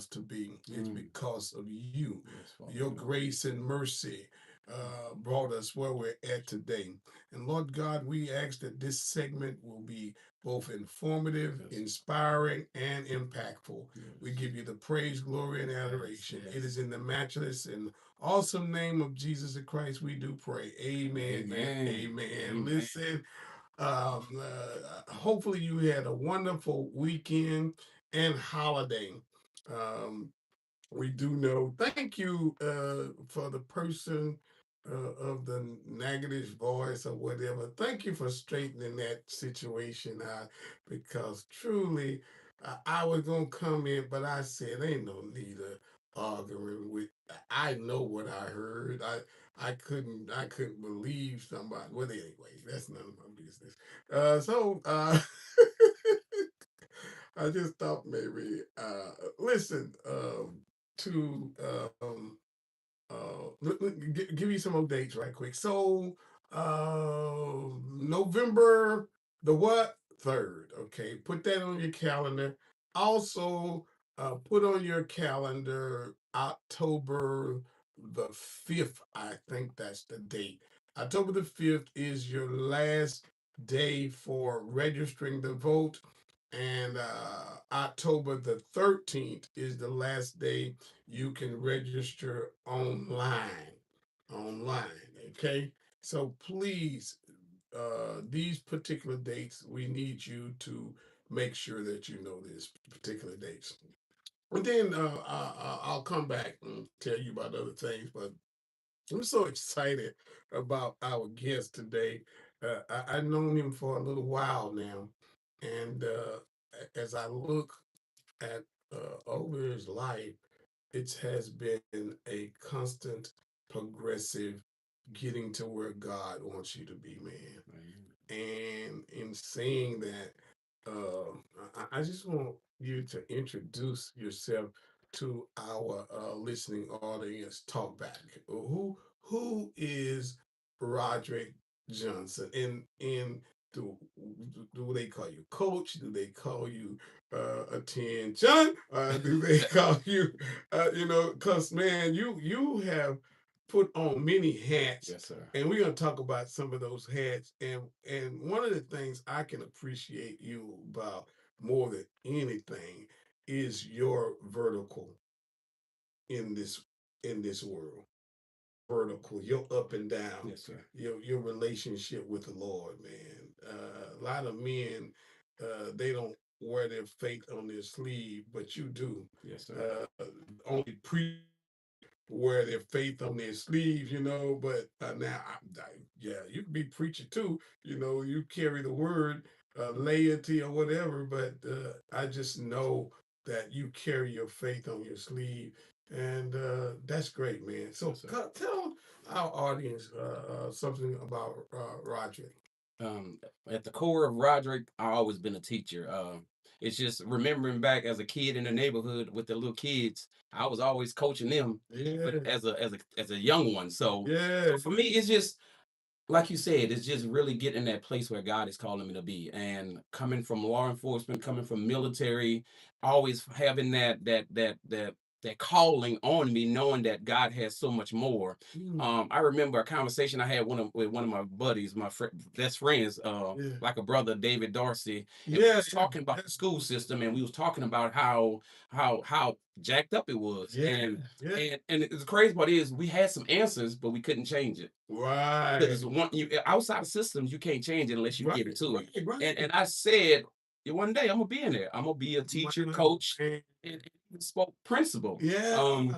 us to be. It's because of you. Yes, Father Your God. grace and mercy brought us where we're at today. And Lord God, we ask that this segment will be both informative, Yes. inspiring, and impactful. We Yes. give you the praise, glory, and Yes. adoration. It Yes. is in the matchless and awesome name of Jesus Christ we do pray. Amen and Amen. amen. Amen. Listen, hopefully you had a wonderful weekend and holiday. Um, we do know. Thank you for the person of the negative voice or whatever. Thank you for straightening that situation out because truly I was gonna come in, but I said ain't no need of arguing with. I know what I heard. I couldn't believe somebody. Well, anyway, that's none of my business. I just thought maybe listen. To give you some more dates right quick. So November the what? 3rd. Okay, put that on your calendar. Also, put on your calendar October the 5th. I think that's the date. October the 5th is your last day for registering to vote. And October the 13th is the last day you can register online. Online, okay? So please, these particular dates, we need you to make sure that you know these particular dates. And then I'll come back and tell you about other things, but I'm so excited about our guest today. I've known him for a little while now, and as I look at over his life, it has been a constant, progressive getting to where God wants you to be, man. And in saying that, I just want you to introduce yourself to our listening audience. Talk back. Who is Roderick Johnson? And do they call you coach? Do they call you attention? Do they call you because man, you have put on many hats. Yes, sir. And we're going to talk about some of those hats. And one of the things I can appreciate you about more than anything is your vertical in this world. Vertical, your up and down, Yes, sir. your relationship with the Lord, man. A lot of men, they don't wear their faith on their sleeve, but you do. Yes, sir. Only pre wear their faith on their sleeves, But now, yeah, you can be preacher too. You carry the word, laity or whatever. But I just know that you carry your faith on your sleeve, and that's great, man. So Yes, sir. tell our audience something about Roderick. Um, at the core of Roderick, I always been a teacher. It's just remembering back as a kid in the neighborhood with the little kids. I was always coaching them, but Yeah, as a young one. So yeah, for me, it's just like you said, it's just really getting in that place where God is calling me to be. And coming from law enforcement, coming from military, always having that calling on me, knowing that God has so much more. mm, I remember a conversation I had with one of my buddies, my best friends, yeah, like a brother, David Darcy, and we yeah, was talking about the school system, and we was talking about how jacked up it was, yeah, and yeah. and the crazy part is we had some answers, but we couldn't change it. Right, Because one you outside of systems, you can't change it unless you right, give it to it. right. And I said, "Yeah, one day I'm gonna be in there. I'm gonna be a teacher, Wow, coach, man. and spoke principal." Yeah,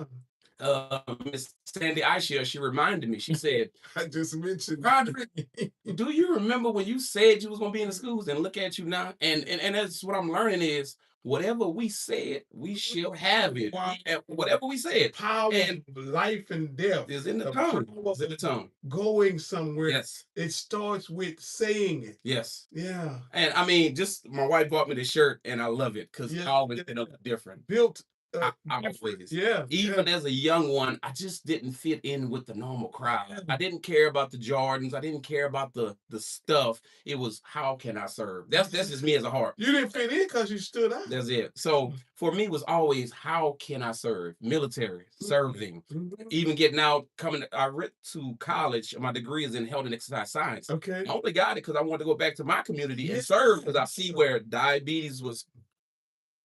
Miss Sandy Aisha, she reminded me. She said, I just mentioned. "Roderick, do you remember when you said you was gonna be in the schools? And look at you now." And that's what I'm learning is whatever we said, we shall have it. Wow. Whatever we said, Power and of life and death. is in the The tongue. power It's in the of tongue. going somewhere. Yes. It starts with saying it. Yes. Yeah. And I mean, just my wife bought me the shirt, and I love it because Yeah. I always Yeah. been a little different. Built I different. always, Yeah, even as a young one, I just didn't fit in with the normal crowd. I didn't care about the Jordans. I didn't care about the stuff. It was how can I serve? That's just me as a heart. You didn't fit in because you stood out. That's it. So for me, it was always how can I serve? Military, serving, Mhm. even getting out, coming. I went to college. My degree is in health and exercise science. Okay. I only got it because I wanted to go back to my community Yeah. and serve because I see where diabetes was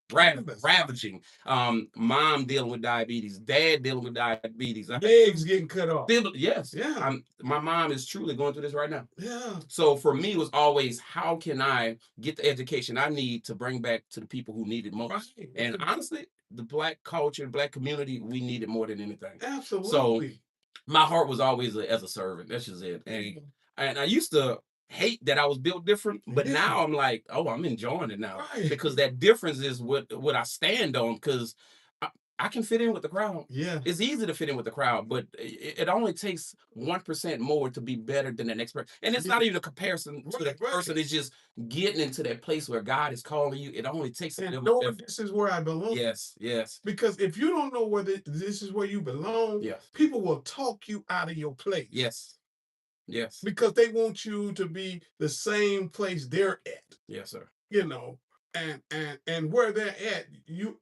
Cannabis. ravaging. Mom dealing with diabetes, dad dealing with diabetes. Legs getting cut off. Yes. Yeah. My mom is truly going through this right now. Yeah. So for me, it was always how can I get the education I need to bring back to the people who need it most? Right. And honestly, the Black culture, Black community, we need it more than anything. So Absolutely. my heart was always as a servant. That's just it. And I used to hate that I was built different, but Yeah. now I'm like, oh, I'm enjoying it now Right. because that difference is what I stand on. Because I can fit in with the crowd. Yeah. It's easy to fit in with the crowd, but it only takes 1% more to be better than the next person. And it's not even a comparison to that Right. person. It's just getting into that place where God is calling you. It only takes a And little knowing effort. this is where I belong. Yes, yes, Because if you don't know whether this is where you belong, yes, people will talk you out of your place. yes, yes, Because they want you to be the same place they're at. yes, sir. You know, and where they're at, you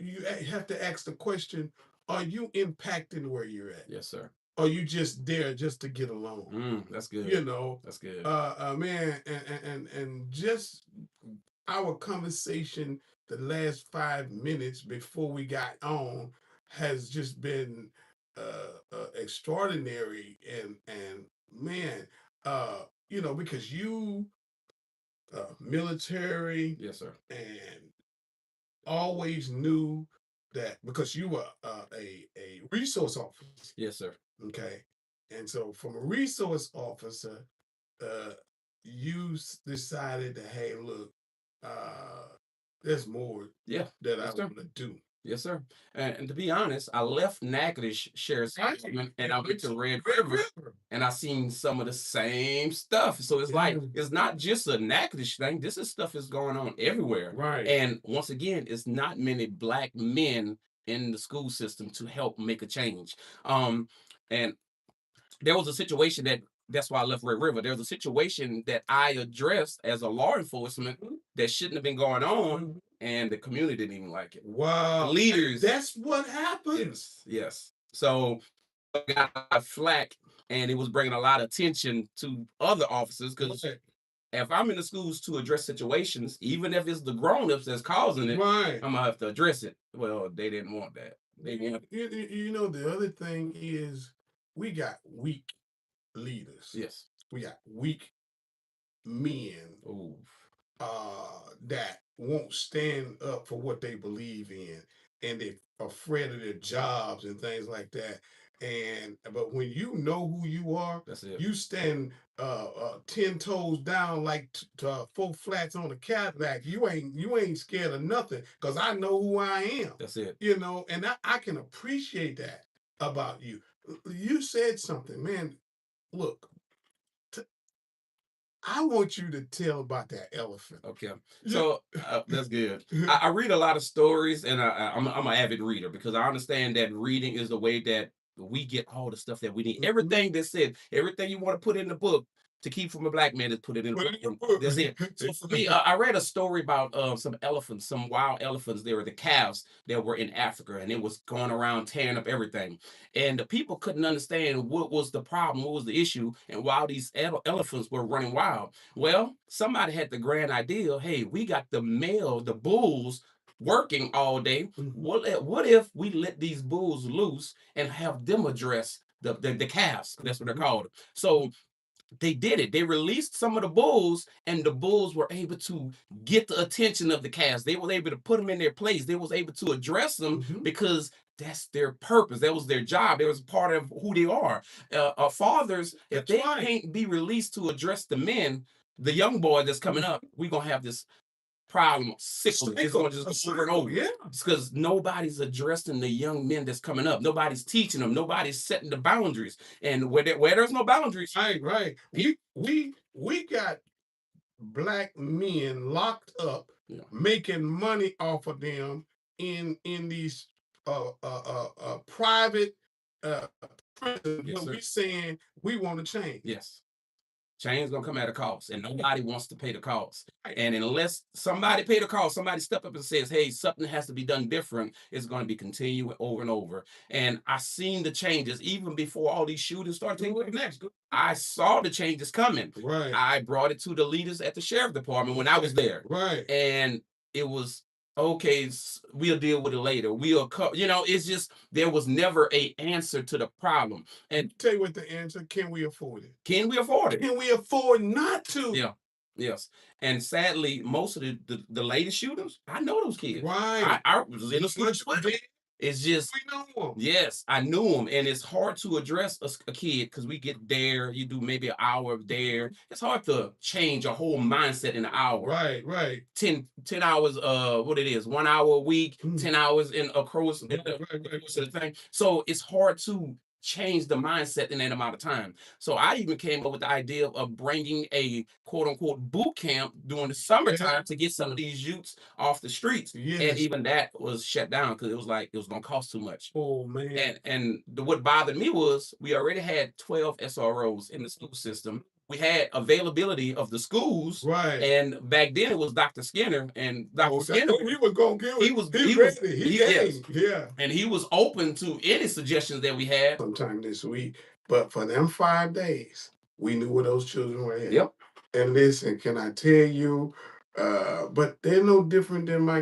have to ask the question: are you impacting where you're at? Yes, sir. Or are you just there just to get along? That's good. You know, That's good. man, and just our conversation the last 5 minutes before we got on has just been extraordinary, and man, because you military Yes, sir. and always knew that because you were a resource officer. Yes, sir. Okay. And so from a resource officer, uh, you decided to, hey, look, there's more Yeah. that I Yes, sir. want to do. Yes, sir. And to be honest, I left Natchitoches Sheriff's Right. Department and You I went went to to Red Red River River. and I seen some of the same stuff. So it's like Yeah. it's not just a Natchitoches thing. This is stuff is going on everywhere. Right. And once again, it's not many Black men in the school system to help make a change. And there was a situation that's why I left Red River. There was a situation that I addressed as a law enforcement that shouldn't have been going on, and the community didn't even like it. The Wow. leaders, That's what happens. yes. So I got flack, and it was bringing a lot of attention to other officers because Right. if I'm in the schools to address situations, even if it's the grown-ups that's causing it, Right. I'm gonna have to address it. Well, they didn't want that. They wanted, You know, the other thing is we got weak leaders. yes. We got weak men Oh, that won't stand up for what they believe in, and they're afraid of their jobs and things like that. And but when you know who you are, that's it. you stand 10 toes down like 4 flats on a Cadillac. You ain't scared of nothing because I know who I am. That's it. You know, and I can appreciate that about you. You said something, man. Look, I want you to tell about that elephant. Okay. Yeah. So that's good. I read a lot of stories, and I'm an avid reader because I understand that reading is the way that we get all the stuff that we need. Mhm. Everything that's said, everything you want to put in the book to keep from a Black man is put it in the Put it in book. your book. That's it. So for me, I read a story about some elephants, some wild elephants. They were the calves that were in Africa, and it was going around tearing up everything. And the people couldn't understand what was the problem, what was the issue, and why these elephants were running wild. Well, somebody had the grand idea, hey, we got the bulls working all day. Mhm. What if we let these bulls loose and have them address the calves? That's what they're called. So they did it. They released some of the bulls, and the bulls were able to get the attention of the calves. They were able to put them in their place. They was able to address them Mhm. because that's their purpose. That was their job. It was part of who they are. Fathers, if That's they right. can't be released to address the men, the young boy that's coming up, we're gonna have this problem sickle. It's gonna just go over and over. Yeah. It's because nobody's addressing the young men that's coming up. Nobody's teaching them. Nobody's setting the boundaries. And where there's no boundaries, Right. We got Black men locked up yeah, making money off of them in these private prison, Yes, but sir. we saying we want to change. Yes. Change gonna come at a cost, and nobody wants to pay the cost. Right. And unless somebody pay the cost, somebody step up and says, "Hey, something has to be done different," it's going to be continuing over and over. And I seen the changes even before all these shootings started taking place. Next, I saw the changes coming. Right. I brought it to the leaders at the sheriff department when I was there, Right. and it was okay. We'll deal with it later. We'll, it's just there was never a answer to the problem. And Tell you what the answer: can we afford it? can we afford it? Can we afford not to? Yeah. Yes. And sadly, most of the latest shooters, I know those kids. Right. I was in the streets with them. It's just, We know them. yes, I knew them. And it's hard to address a kid because we get there, you do maybe an hour of there. It's hard to change a whole mindset in an hour. Right. Right. 10 hours, what it is, 1 hour a week, 10 hours in a course of the thing. So it's hard to change the mindset in that amount of time. So I even came up with the idea of bringing a quote unquote boot camp during the summertime to get some of these youths off the streets. And Yes. even that was shut down because it was like it was gonna cost too much. Oh man. And what bothered me was we already had 12 SROs in the school system. We had availability of the schools, Right. and back then it was Dr. Skinner, and Dr. Oh, Skinner, he was gonna give it. he was ready. He yes, game. Yeah. and he was open to any suggestions that we had. Sometime this week, but for them 5 days, we knew where those children were at. Yep. And listen, can I tell you? But they're no different than my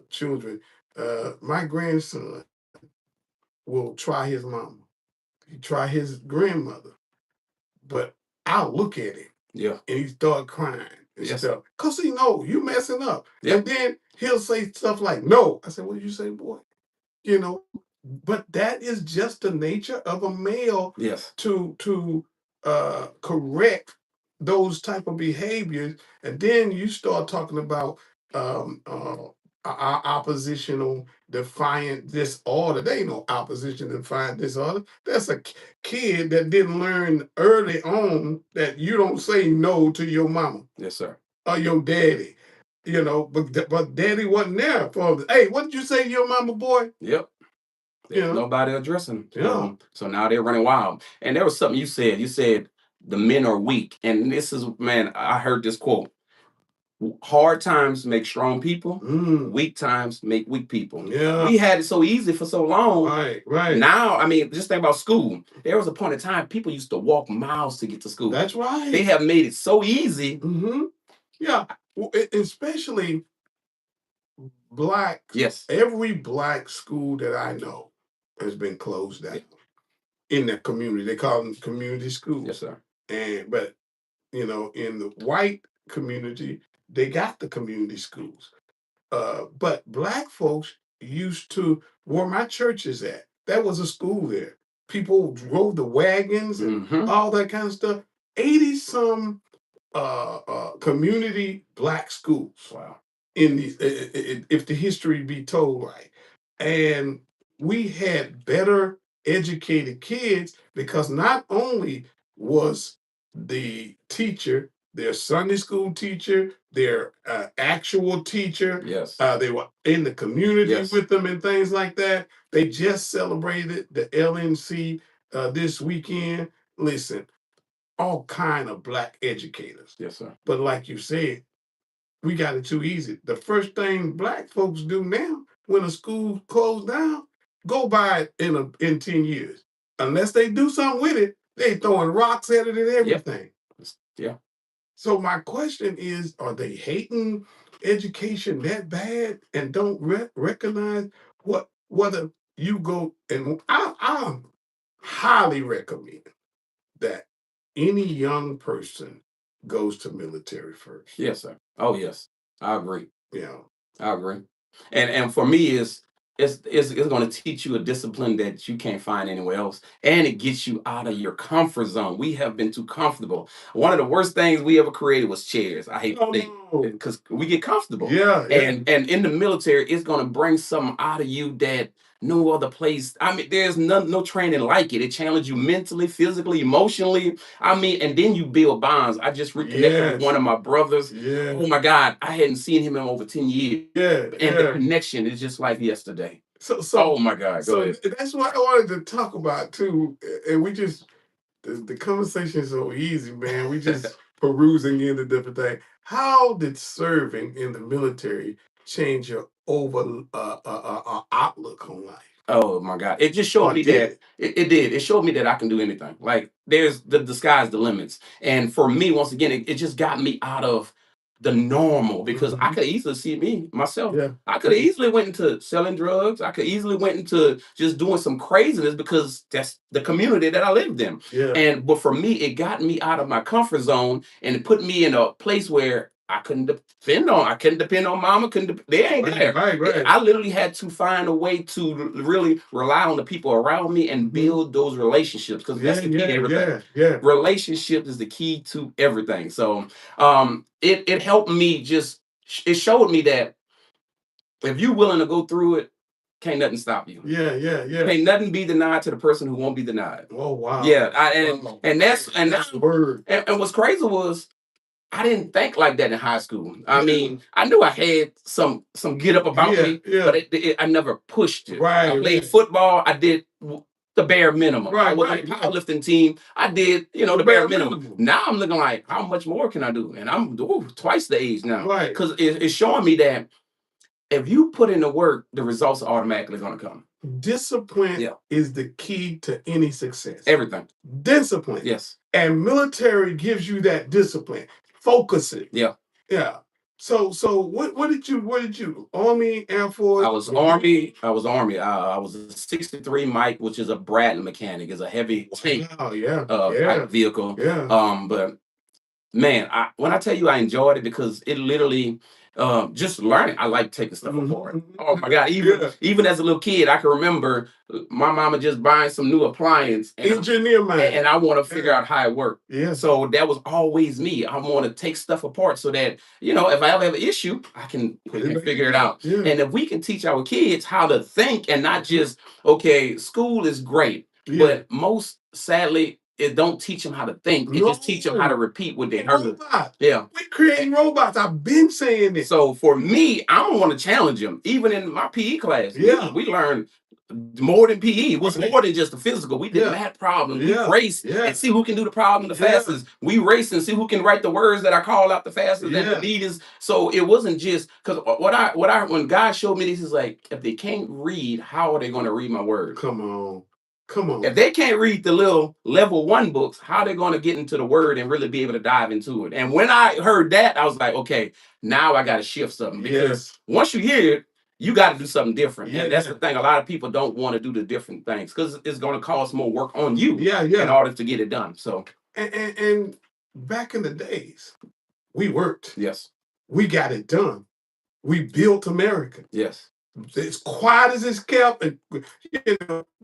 children. My grandson will try his mama. He try his grandmother, but I'll look at him Yeah. and he start crying and Yes. stuff. Cause he know you messing up. Yep. And then he'll say stuff like, "No." I said, "What did you say, boy?" You know, but that is just the nature of a male Yes. to correct those type of behaviors, and then you start talking about oppositional defiant disorder. They ain't no opposition defiant disorder. That's a kid that didn't learn early on that you don't say no to your mama Yes, sir. or your daddy. You know, but daddy wasn't there for. Hey, what did you say to your mama, boy? Yep. You know? Nobody addressing. Yeah. So now they're running wild. And there was something you said. You said the men are weak. And this is, man, I heard this quote. Hard times make strong people. Weak times make weak people. Yeah. We had it so easy for so long. Right, right. Now, I mean, just think about school. There was a point in time people used to walk miles to get to school. That's right. They have made it so easy. Yeah. Well, especially black. Yes. Every black school that I know has been closed down in the community. They call them community schools. Yes, sir. But in the white community, they got the community schools. But black folks used to where my church is at. That was a school there. People drove the wagons and all that kind of stuff. 80-some community black schools. Wow. In these, if the history be told right, and we had better educated kids because not only was the teacher their Sunday school teacher, their actual teacher. Yes. They were in the community Yes. with them and things like that. They just celebrated the LNC this weekend. Listen, all kind of black educators. Yes, sir. But like you said, we got it too easy. The first thing black folks do now, when a school closed down, go buy it in 10 years. Unless they do something with it, they throwing rocks at it and everything. Yeah. So my question is, are they hating education that bad and don't recognize whether you go, and I highly recommend that any young person goes to military first. Yes, sir. Oh, yes. I agree. Yeah. I agree. And for me, it's going to teach you a discipline that you can't find anywhere else, and it gets you out of your comfort zone. We have been too comfortable. One of the worst things we ever created was chairs. I hate to think because we get comfortable. Yeah. And in the military, it's going to bring something out of you that no other place. I mean, there's no training like it. It challenges you mentally, physically, emotionally. I mean, and then you build bonds. I just reconnected with one of my brothers. Yeah. Oh my God, I hadn't seen him in over 10 years. Yeah. And the connection is just like yesterday. So Oh my God, go so ahead. that's what I wanted to talk about too. And we just the conversation is so easy, man. We just perusing into different things. How did serving in the military change your outlook on life? Oh my God. It just showed Or me did that it? it did. It showed me that I can do anything. Like there's the sky's the limits. And for me, once again, it just got me out of the normal because I Mhm. could easily see me myself. Yeah. I could have easily went into selling drugs. I could easily went into just doing some craziness because that's the community that I lived in. Yeah. And but for me, it got me out of my comfort zone and it put me in a place where I couldn't depend on mama. They ain't there. Right. I literally had to find a way to really rely on the people around me and Mhm. build those relationships because that's the key to everything. Yeah. Relationship is the key to everything. So it helped me it showed me that if you're willing to go through it, can't nothing stop you. Yeah. Can't nothing be denied to the person who won't be denied. Oh wow. Yeah, Wow. and that's the word. and what's crazy was I didn't think like that in high school. I Yeah. mean, I knew I had some get up about Yeah, me, yeah. but I never pushed it. I Right. played football. I did the bare minimum. I Right, was right, on a right. powerlifting team. I did, the The bare bare minimum. minimum. Now I'm looking like, how much more can I do? And I'm twice the age now. Right. Because it's showing me that if you put in the work, the results are automatically going to come. Discipline Yeah. is the key to any success. Everything. Discipline. Yes. And military gives you that discipline. Focus it. Yeah. Yeah. So what did you Army, Air Force? I was Army. I was a 63 Mike, which is a Bradley mechanic. Is a heavy tank Oh yeah. type vehicle. Yeah. But man, when I tell you I enjoyed it because it literally just learning. I like taking stuff apart. Mhm. Oh my God! Even as a little kid, I can remember my mama just buying some new appliance Engineer mind. and I want to figure out how it worked. Yeah. So that was always me. I want to take stuff apart so that if I ever have an issue, I can figure it out. Yeah. And if we can teach our kids how to think and not just school is great, Yeah. but most sadly it don't teach them how to think. It just teach them how to repeat what they heard. Robot. Yeah. We creating robots. I've been saying this. So for me, I don't want to challenge them. Even in my PE class, Yeah. we learned more than PE. It was more than just the physical. We did Yeah. math problems. Yeah. We race Yeah. and see who can do the problem the fastest. We race and see who can write the words that I call out the fastest and the leaders. So it wasn't just because when God showed me this is like, if they can't read, how are they going to read my words? Come on. If they can't read the little level 1 books, how are they going to get into the word and really be able to dive into it? And when I heard that, I was like, okay, now I got to shift something because once you hear it, you got to do something different. And that's the thing. A lot of people don't want to do the different things because it's going to cost more work on you in order to get it done. So, and back in the days, we worked. Yes. We got it done. We built America. Yes. As quiet as it's kept, and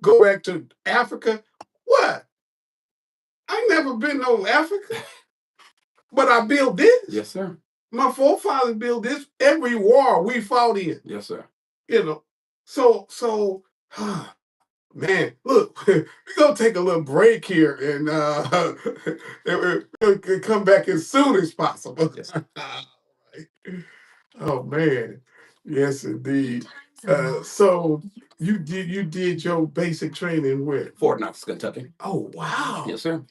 go back to Africa. What? I never been to Africa, but I built this. Yes, sir. My forefathers built this. Every war we fought in. Yes, sir. So man, look, we're gonna take a little break here and we'll come back as soon as possible. Yes. Oh man, yes indeed. So you did your basic training where? Fort Knox, Kentucky. Oh wow. Yes, sir.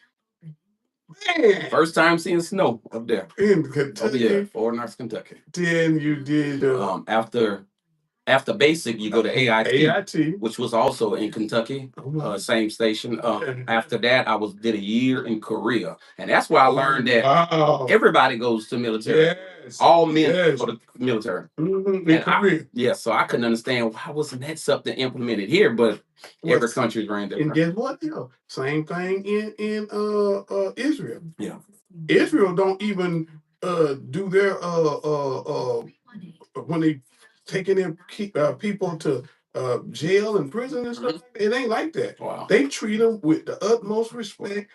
Man. First time seeing snow up there. In Kentucky. Oh, yeah, Fort Knox, Kentucky. Then you did after basic, you go to AIT, which was also in Kentucky, wow. same station. After that, I did a year in Korea, and that's where I learned that everybody goes to military. Yes. All men go to military. In Korea. So I couldn't understand why wasn't that something implemented here, but every country ran different. And guess what? Same thing in Israel. Yeah. Israel don't even do their when they taking in people to jail and prison and stuff. It ain't like that. Wow. They treat them with the utmost respect,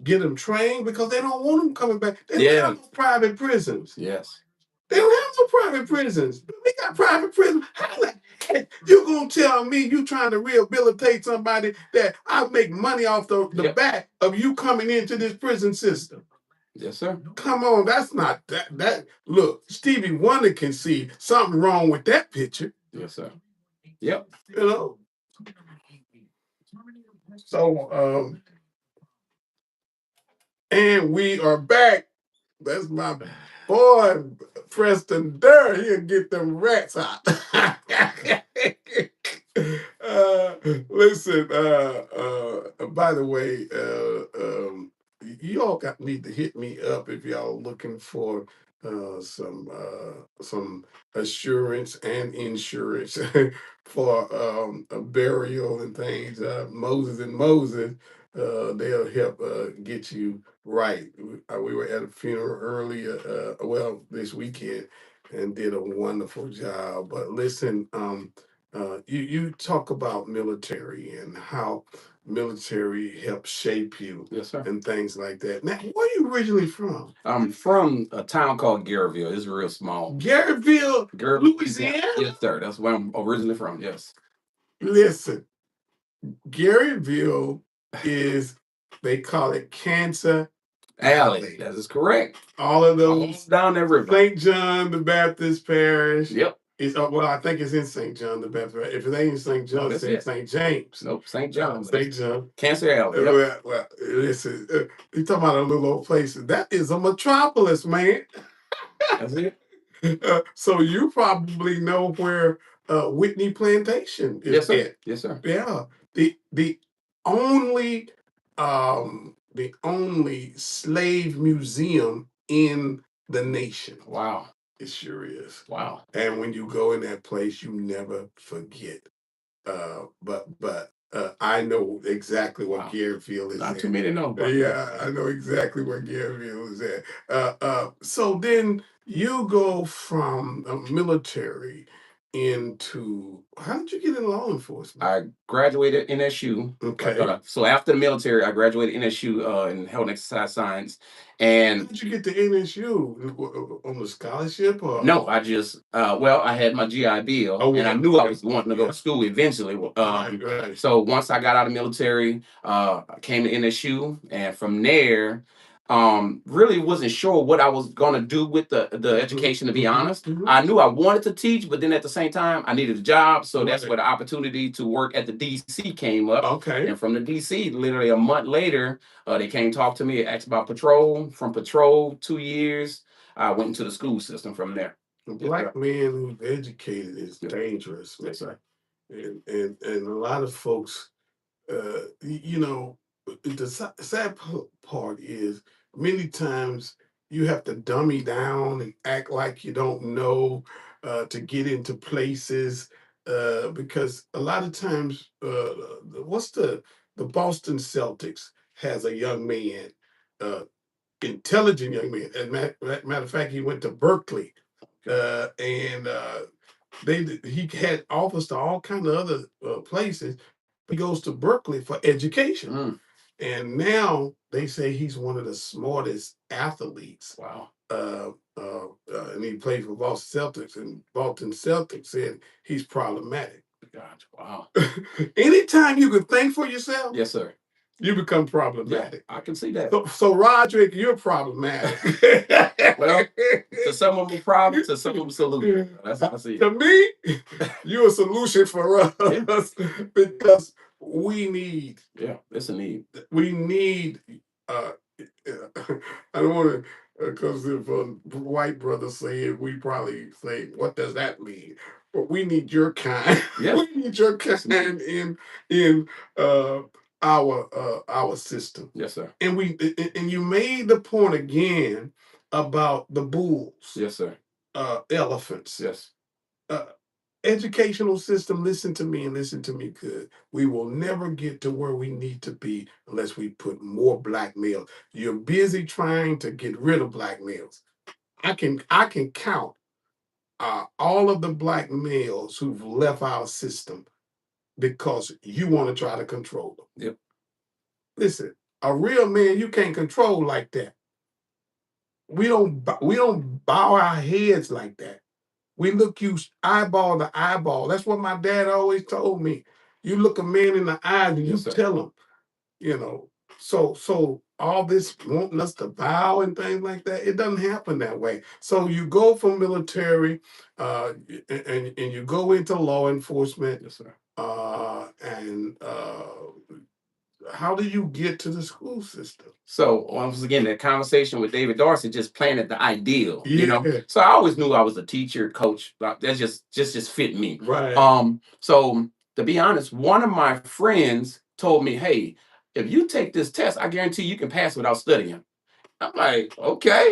get them trained because they don't want them coming back. They don't have no private prisons. Yes. They don't have no private prisons. We got private prisons. How the heck you gonna tell me you trying to rehabilitate somebody that I make money off the back of you coming into this prison system? Yes, sir. Come on, that's not that. Look, Stevie Wonder can see something wrong with that picture. Yes, sir. Yep. You know. So and we are back. That's my boy, Preston Durr. He'll get them rats out. uh, Listen, by the way, you all need to hit me up if y'all looking for some assurance and insurance for a burial and things. Moses and Moses, they'll help get you right. We were at a funeral earlier, well, this weekend, and did a wonderful job. But listen, you talk about military and how military helps shape you Yes, sir. and things like that. Now, where are you originally from? I'm from a town called Garyville. It's real small. Garyville, Louisiana? Yes, sir. That's where I'm originally from. Yes. Listen, Garyville is, they call it Cancer Alley. That is correct. All of All those down that river. St. John the Baptist Parish. Yep. It's well, I think it's in St. John the Baptist. If it ain't in St. John, that's it's it. St. James. Nope, St. John. St. John. Cancer Alley. Yep. Well, listen, you talking about a little old place. That is a metropolis, man. That's it. So you probably know where Whitney Plantation is Yes, sir. at. Yes, sir. Yeah. The only the only slave museum in the nation. Wow. It sure is. Wow. And when you go in that place, you never forget. But I know exactly what Garyville is. Not at. too many know. Yeah, I know exactly where Garyville is at. So then you go from military into, how did you get in law enforcement? I graduated NSU. Okay. So after the military, I graduated NSU in health and exercise science. And how did you get to NSU? On the scholarship or? No, I just well, I had my GI Bill, and I knew I was wanting to go to school eventually. Right. So once I got out of the military, I came to NSU, and from there, really wasn't sure what I was gonna do with the education. To be honest, I knew I wanted to teach, but then at the same time, I needed a job. So that's where the opportunity to work at the DC came up. Okay. And from the DC, literally a month later, they came talk to me, asked about patrol. From patrol, 2 years. I went into the school system from there. A black man who's educated is dangerous. Yes, sir. And a lot of folks, you know, the sad part is many times you have to dummy down and act like you don't know to get into places because a lot of times, what's the Boston Celtics has a young man, intelligent young man. As matter of fact, he went to Berkeley, and he had offers to all kinds of other places. He goes to Berkeley for education, and now they say he's one of the smartest athletes. Wow. And he played for Boston Celtics, and Boston Celtics said he's problematic. Gotcha. Wow. Anytime you can think for yourself, Yes, sir. you become problematic. I can see that. So Roderick, you're problematic. Well, to some of them problem, to some of them solution. That's how I see it. To me, you're a solution for us because we need. Yeah, it's a need. We need. I don't want to, because if a white brother say it, we probably say, "What does that mean?" But we need your kind. Yeah. We need your kind in our system. Yes, sir. And you made the point again about the bulls. Yes, sir. Elephants. Yes. Educational system, listen to me and listen to me good. We will never get to where we need to be unless we put more black males. You're busy trying to get rid of black males. I can count all of the black males who've left our system because you want to try to control them. Yep. Listen, a real man you can't control like that. We don't bow our heads like that. We look you eyeball to eyeball. That's what my dad always told me. You look a man in the eye and you Yes, sir. tell him, you know, So all this wanting us to bow and things like that, it doesn't happen that way. So you go from military, and you go into law enforcement, Yes, sir. and how do you get to the school system? So once again, that conversation with David Darcy just planted the ideal, you know. Yeah, So I always knew I was a teacher, coach. That just fit me. right. So to be honest, one of my friends told me, "Hey, if you take this test, I guarantee you can pass without studying." I'm like, okay.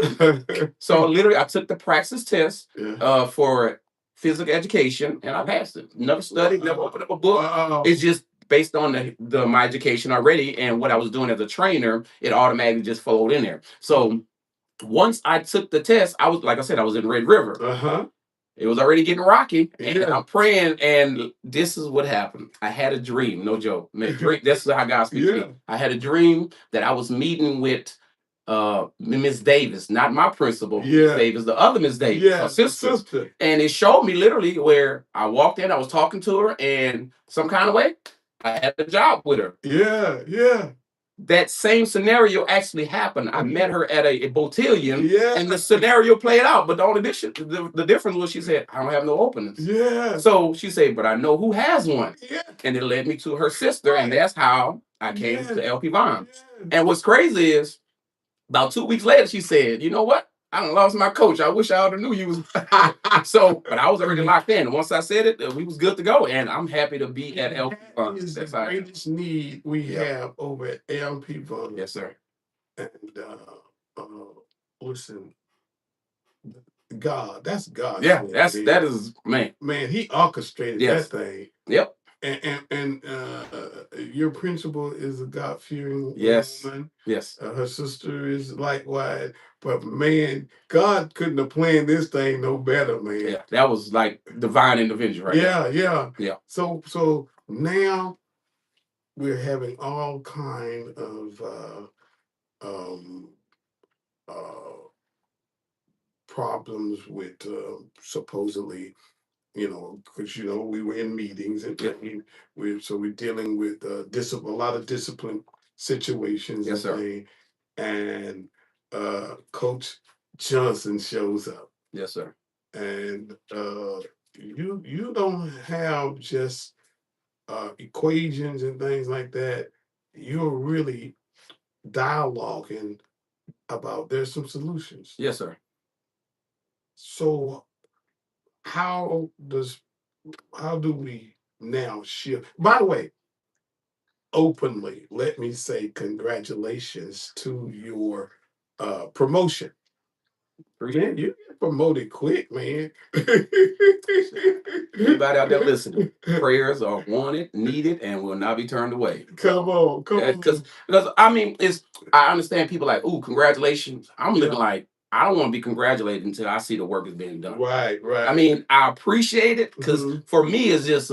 So literally, I took the praxis test Yeah. for physical education, and I passed it. Never studied, never opened up a book. Wow. It's just based on my education already and what I was doing as a trainer. It automatically just flowed in there. So once I took the test, I was, like I said, I was in Red River. Uh-huh. It was already getting rocky, and Yeah. I'm praying, and this is what happened. I had a dream, no joke. This is how God speaks to Yeah. me. I had a dream that I was meeting with Miss Davis, not my principal, Miss Yeah. Davis, the other Miss Davis, Yeah, her the sister. sister. And it showed me literally where I walked in, I was talking to her, and some kind of way, I had a job with her. Yeah, yeah. That same scenario actually happened. I met her at a botillion, Yeah. and the scenario played out. But the only the difference was she said, I don't have no openings. Yeah. So she said, but I know who has one. Yeah. And it led me to her sister, and that's how I came Yeah. to LP Vaughn. Yeah. And what's crazy is about 2 weeks later, she said, you know what? I done lost my coach. I wish I would have knew you was so, but I was already locked in. Once I said it, we was good to go. And I'm happy to be at LP Vaughn. That is the That's how I am. greatest need we Yep. have over at LP Vaughn. Yes, sir. And listen, God, that's God. Yeah, that is man. Man, he orchestrated Yes. that thing. Yep. And your principal is a God-fearing Yes. woman. Yes. Her sister is likewise. But man, God couldn't have planned this thing no better, man. Yeah, that was like divine intervention, right? Yeah, yeah. Yeah. So now we're having all kind of um, uh, problems with supposedly, because we were in meetings and Yeah. we're dealing with a lot of discipline situations. Yes, and sir. things, and Coach Johnson shows up, Yes, sir. and you don't have just equations and things like that. You're really dialoguing about there's some solutions. Yes, sir. So how do we now shift? By the way, openly, let me say congratulations to your promotion. Man, you get promoted quick, man. Anybody out there listening, prayers are wanted, needed, and will not be turned away. Come on, Because I mean, I understand people like, ooh, congratulations. I'm looking like I don't want to be congratulated until I see the work is being done. Right. I mean, I appreciate it because Mhm. for me, it's just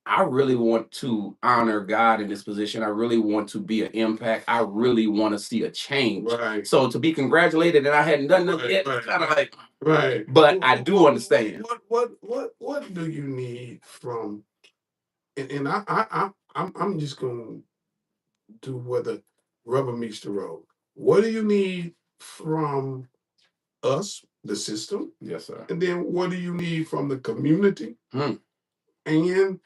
I really want to honor God in this position. I really want to be an impact. I really want to see a change. Right. So to be congratulated and I hadn't done nothing yet, Right, kind of like, right. but I do understand. What do you need from? And I'm just gonna do where the rubber meets the road. What do you need from us, the system? Yes, sir. And then what do you need from the community? And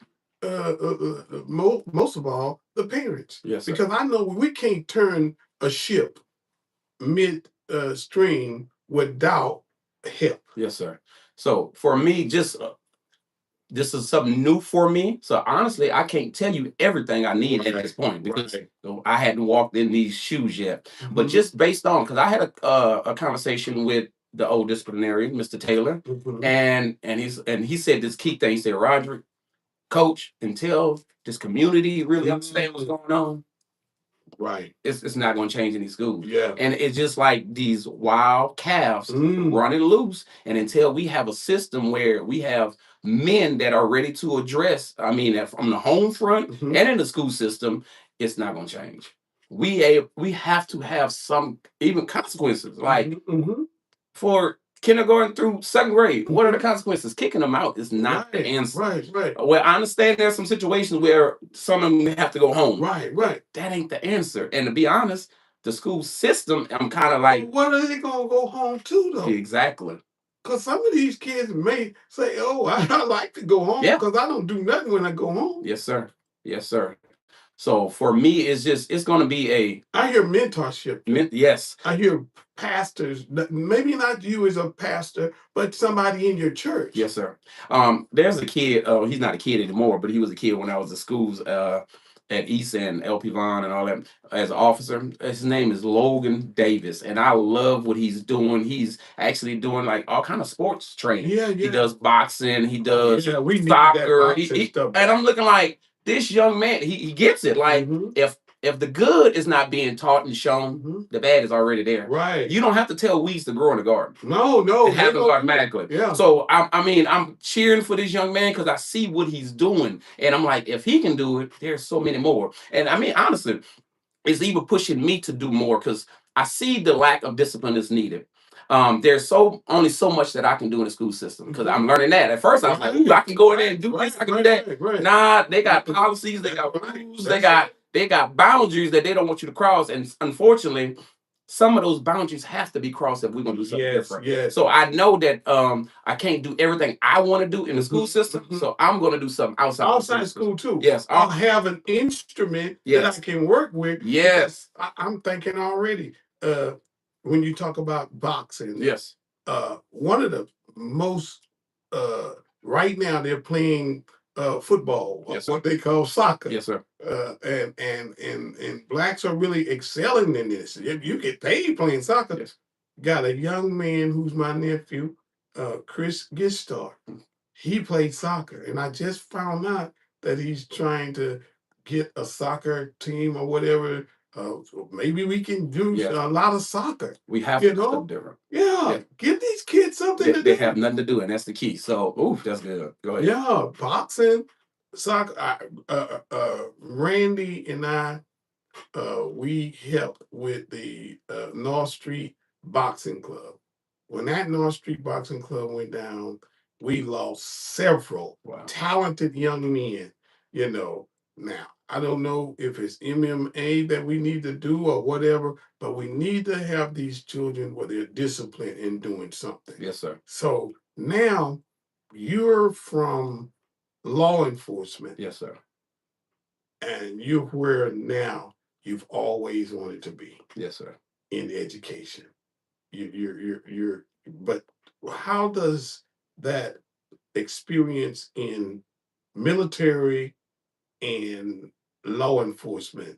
most of all, the parents. Yes, sir. Because I know we can't turn a ship mid stream without help. Yes, sir. So for me, just this is something new for me. So honestly, I can't tell you everything I need at this point because I hadn't walked in these shoes yet. But just based on, because I had a conversation with the old disciplinarian, Mr. Taylor, Mhm. and he said this key thing. He said, Roderick, coach, until this community really understand what's going on, Right. it's not going to change in these schools. Yeah. And it's just like these wild calves running loose. And until we have a system where we have men that are ready to address, I mean, from the home front and in the school system, it's not going to change. We have to have some even consequences, like for kindergarten through second grade. What are the consequences? Kicking them out is not the Right, answer. right. Well, I understand there's some situations where some of them have to go home. Right. That ain't the answer. And to be honest, the school system, I'm kind of Well, like, what are they gonna go home to though? exactly. Because some of these kids may say, "Oh, I like to go home Yeah. because I don't do nothing when I go home." Yes, sir. Yes, sir. So for me, it's going to be I hear mentorship. too. yes. I hear pastors, maybe not you as a pastor, but somebody in your church. Yes, sir. There's a kid. He's not a kid anymore, but he was a kid when I was at schools at East and LP Vaughn and all that as an officer. His name is Logan Davis, and I love what he's doing. He's actually doing like all kind of sports training. Yeah. He does boxing. He does Yeah, we need soccer. that boxing stuff. And I'm looking like this young man. He gets it. Like Mhm. if the good is not being taught and shown, Mhm. the bad is already there. Right. You don't have to tell weeds to grow in the garden. No, It they happens don't. automatically. Yeah. So I'm cheering for this young man because I see what he's doing, and I'm like, if he can do it, there's so many more. And I mean, honestly, it's even pushing me to do more because I see the lack of discipline that's needed. There's only so much that I can do in the school system because I'm learning that. At first, I was like, ooh, I can go in there and do this, I can do that. Right. Nah, they got policies, they got rules, they got boundaries that they don't want you to cross, and unfortunately, some of those boundaries have to be crossed if we're gonna do something different. Yes. So I know that I can't do everything I want to do in the school system. So I'm gonna do something outside school too. Yes. I'll have an instrument that I can work with. Yes. I'm thinking already. When you talk about boxing, Yes. One of the most right now they're playing football, Yes, sir. what they call soccer. Yes, sir. And blacks are really excelling in this. You get paid playing soccer. Yes. Got a young man who's my nephew, Chris Gistar. He played soccer, and I just found out that he's trying to get a soccer team or whatever. So maybe we can do Yes. a lot of soccer. We have You to do know? something different. Yeah, give these kids something to They do. have nothing to do, and that's the key. So, ooh, that's good. Go ahead. Yeah, boxing, soccer. Randy and I, we helped with the North Street Boxing Club. When that North Street Boxing Club went down, we lost several Wow. talented young men. Now I don't know if it's MMA that we need to do or whatever, but we need to have these children where they're disciplined in doing something. Yes, sir. So now you're from law enforcement. Yes, sir. And you're where now you've always wanted to be. Yes, sir. In education. But how does that experience in military and law enforcement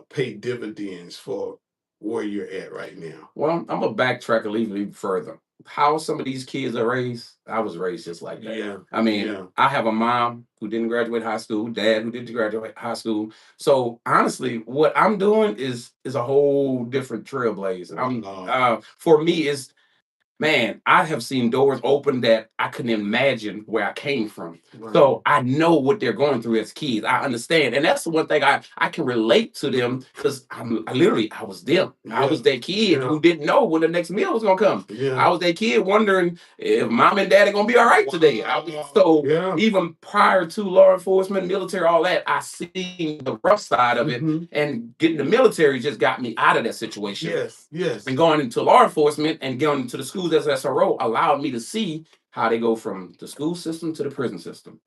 pay dividends for where you're at right now? Well, I'm gonna backtrack a little even further. How some of these kids are raised, I was raised just like that. Yeah. I mean, Yeah. I have a mom who didn't graduate high school, dad who didn't graduate high school. So honestly, what I'm doing is a whole different trailblazer. For me, is man, I have seen doors open that I couldn't imagine where I came from. Right. So I know what they're going through as kids. I understand. And that's the one thing I can relate to them because I was them. I was that kid who didn't know when the next meal was gonna come. I was that kid wondering if mom and dad are gonna be all right today. Even prior to law enforcement, military, all that, I seen the rough side of it. And getting the military just got me out of that situation. Yes. And going into law enforcement and going into the schools as SRO allowed me to see how they go from the school system to the prison system.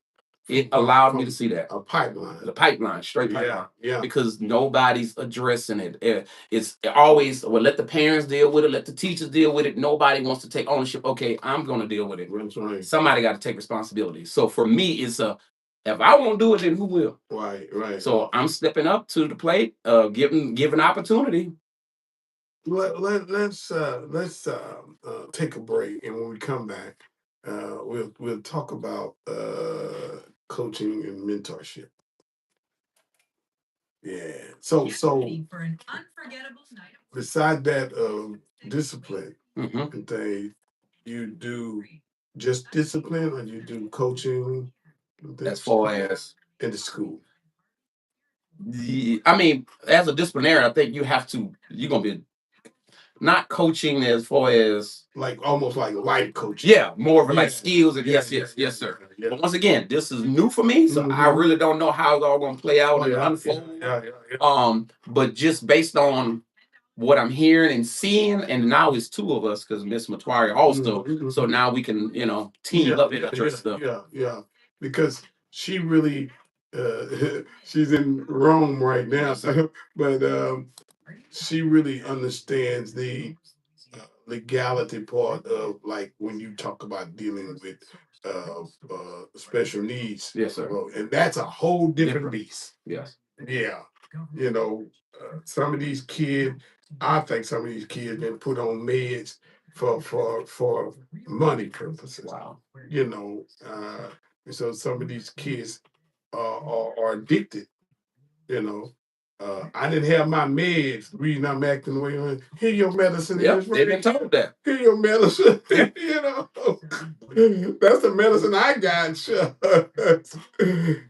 It allowed me to see that. A pipeline. The pipeline, straight pipeline. Yeah. Because nobody's addressing it. It's always, well, let the parents deal with it, let the teachers deal with it. Nobody wants to take ownership. Okay, I'm going to deal with it. That's right. Somebody got to take responsibility. So for me, it's if I won't do it, then who will? Right. So I'm stepping up to the plate, giving opportunity. Let's take a break, and when we come back, we'll talk about coaching and mentorship. Yeah. So beside that discipline and thing, you do just discipline, or you do coaching? As far as in the school. I mean, as a disciplinarian, I think you're gonna be not coaching as far as like almost like life coaching. yeah, more of like Yeah. skills and Yeah, yes, yeah, yes, yeah, yes, sir. yeah. But once again, this is new for me, so I Mhm. really don't know how it's all gonna play out Oh, and yeah, unfold. yeah, yeah. But just based on what I'm hearing and seeing, and now it's two of us because Miss Matuari also. Mhm, So mhm. now we can, team Yeah, up and yeah, address yeah, stuff. yeah. Because she really, she's in Rome right now, Yes, sir. but she really understands the legality part of like when you talk about dealing with special needs. Yes, sir. And that's a whole different Different. beast. Yes. Yeah, you know, some of these kids, I think some of these kids been put on meds for money purposes. Wow. You know, and so some of these kids are addicted. You know, I didn't have my meds. The reason I'm acting the way I'm, here your medicine Yep, is. they've been told that. Here your medicine. You know, that's the medicine I got. Sure.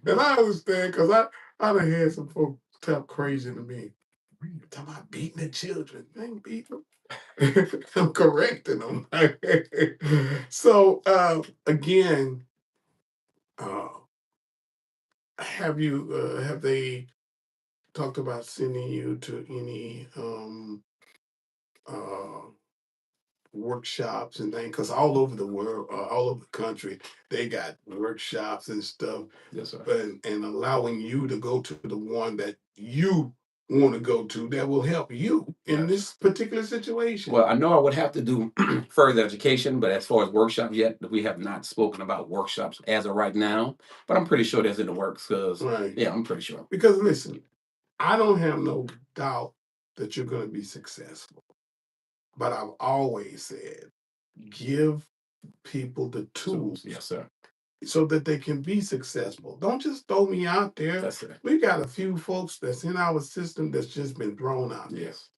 And I understand because I done had some folks talk crazy to me. Talking about beating the children. I ain't beating them. I'm correcting them. So again, uh, have they talked about sending you to any uh workshops and things? Because all over the world, all over the country, they got workshops and stuff. Yes, sir. And allowing you to go to the one that you want to go to that will help you in Yes. this particular situation. Well, I know I would have to do further education, but as far as workshops yet, we have not spoken about workshops as of right now. But I'm pretty sure that's in the works because Right. yeah, I'm pretty sure. Because listen, I don't have no doubt that you're going to be successful. But I've always said, give people the tools Yes, sir. so that they can be successful. Don't just throw me out there. That's it. We got a few folks that's in our system that's just been thrown out there. Yes.